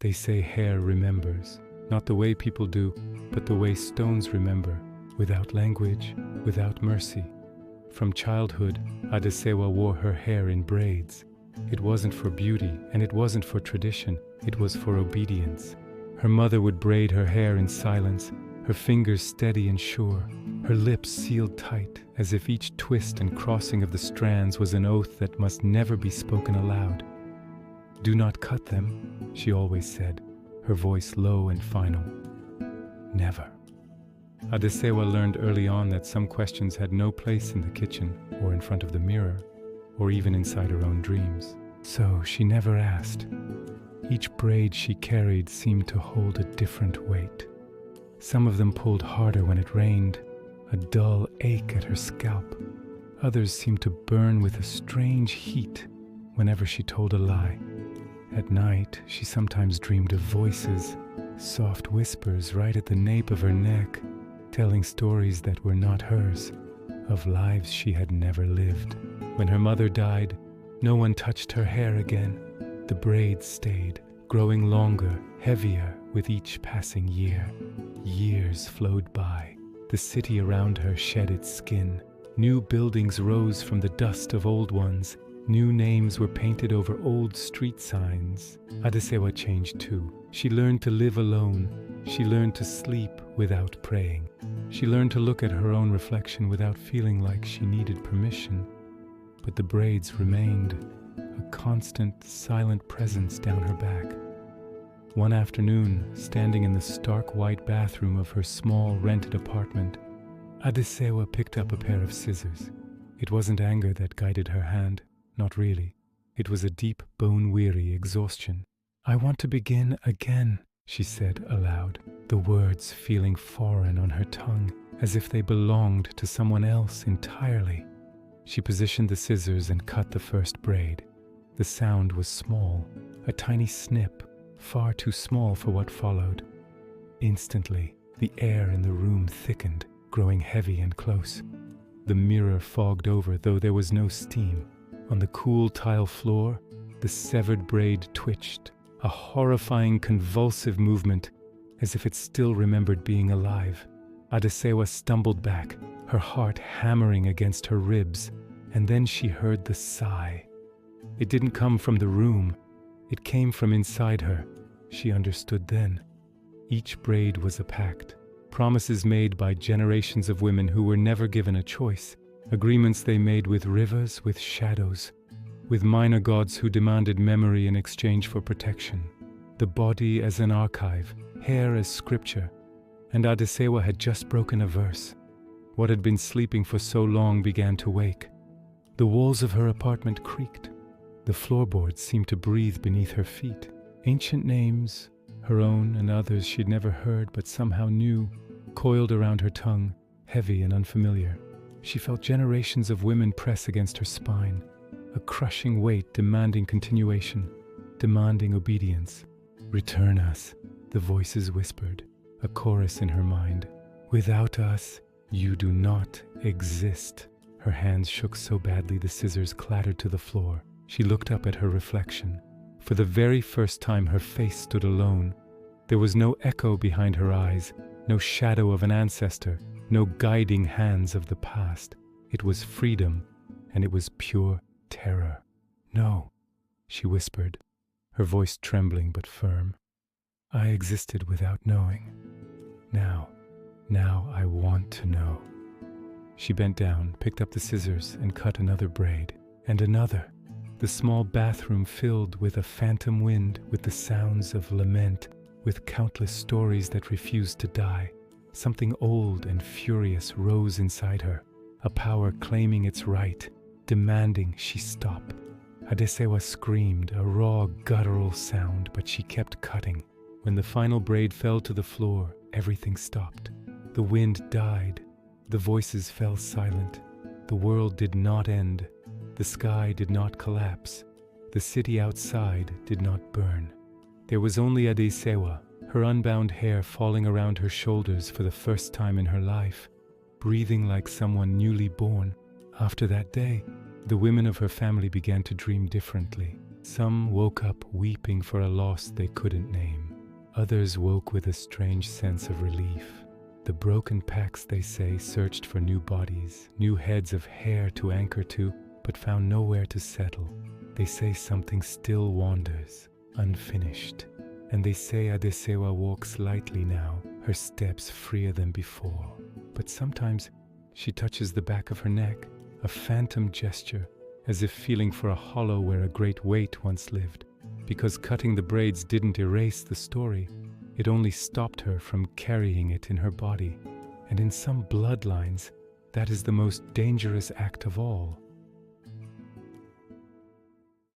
They say hair remembers, not the way people do, but the way stones remember, without language, without mercy. From childhood, Adesewa wore her hair in braids. It wasn't for beauty, and it wasn't for tradition, it was for obedience. Her mother would braid her hair in silence, her fingers steady and sure, her lips sealed tight, as if each twist and crossing of the strands was an oath that must never be spoken aloud. "Do not cut them," she always said, her voice low and final. Never. Adesewa learned early on that some questions had no place in the kitchen, or in front of the mirror, or even inside her own dreams. So she never asked. Each braid she carried seemed to hold a different weight. Some of them pulled harder when it rained, a dull ache at her scalp. Others seemed to burn with a strange heat whenever she told a lie. At night, she sometimes dreamed of voices, soft whispers right at the nape of her neck, telling stories that were not hers, of lives she had never lived. When her mother died, no one touched her hair again. The braids stayed, growing longer, heavier with each passing year. Years flowed by. The city around her shed its skin. New buildings rose from the dust of old ones. New names were painted over old street signs. Adesewa changed too. She learned to live alone. She learned to sleep without praying. She learned to look at her own reflection without feeling like she needed permission. But the braids remained, a constant, silent presence down her back. One afternoon, standing in the stark white bathroom of her small rented apartment, Adesewa picked up a pair of scissors. It wasn't anger that guided her hand, not really. It was a deep, bone-weary exhaustion. "I want to begin again," she said aloud, the words feeling foreign on her tongue, as if they belonged to someone else entirely. She positioned the scissors and cut the first braid. The sound was small, a tiny snip, far too small for what followed. Instantly, the air in the room thickened, growing heavy and close. The mirror fogged over, though there was no steam. On the cool tile floor, the severed braid twitched, a horrifying, convulsive movement, as if it still remembered being alive. Adesewa stumbled back, her heart hammering against her ribs, and then she heard the sigh. It didn't come from the room. It came from inside her. She understood then. Each braid was a pact, promises made by generations of women who were never given a choice, agreements they made with rivers, with shadows, with minor gods who demanded memory in exchange for protection. The body as an archive, hair as scripture, and Adesewa had just broken a verse. What had been sleeping for so long began to wake. The walls of her apartment creaked. The floorboards seemed to breathe beneath her feet. Ancient names, her own and others she'd never heard but somehow knew, coiled around her tongue, heavy and unfamiliar. She felt generations of women press against her spine, a crushing weight demanding continuation, demanding obedience. "Return us," the voices whispered, a chorus in her mind. "Without us, you do not exist." Her hands shook so badly the scissors clattered to the floor. She looked up at her reflection. For the very first time her face stood alone. There was no echo behind her eyes, no shadow of an ancestor, no guiding hands of the past. It was freedom, and it was pure terror. "No," she whispered, her voice trembling but firm. "I existed without knowing. Now I want to know." She bent down, picked up the scissors, and cut another braid, and another. The small bathroom filled with a phantom wind, with the sounds of lament, with countless stories that refused to die. Something old and furious rose inside her, a power claiming its right, demanding she stop. Adesewa screamed, a raw, guttural sound, but she kept cutting. When the final braid fell to the floor, everything stopped. The wind died. The voices fell silent. The world did not end. The sky did not collapse. The city outside did not burn. There was only Adesewa, her unbound hair falling around her shoulders for the first time in her life, breathing like someone newly born. After that day, the women of her family began to dream differently. Some woke up weeping for a loss they couldn't name. Others woke with a strange sense of relief. The broken packs, they say, searched for new bodies, new heads of hair to anchor to, but found nowhere to settle. They say something still wanders, unfinished. And they say Adesewa walks lightly now, her steps freer than before. But sometimes she touches the back of her neck, a phantom gesture, as if feeling for a hollow where a great weight once lived. Because cutting the braids didn't erase the story, it only stopped her from carrying it in her body. And in some bloodlines, that is the most dangerous act of all.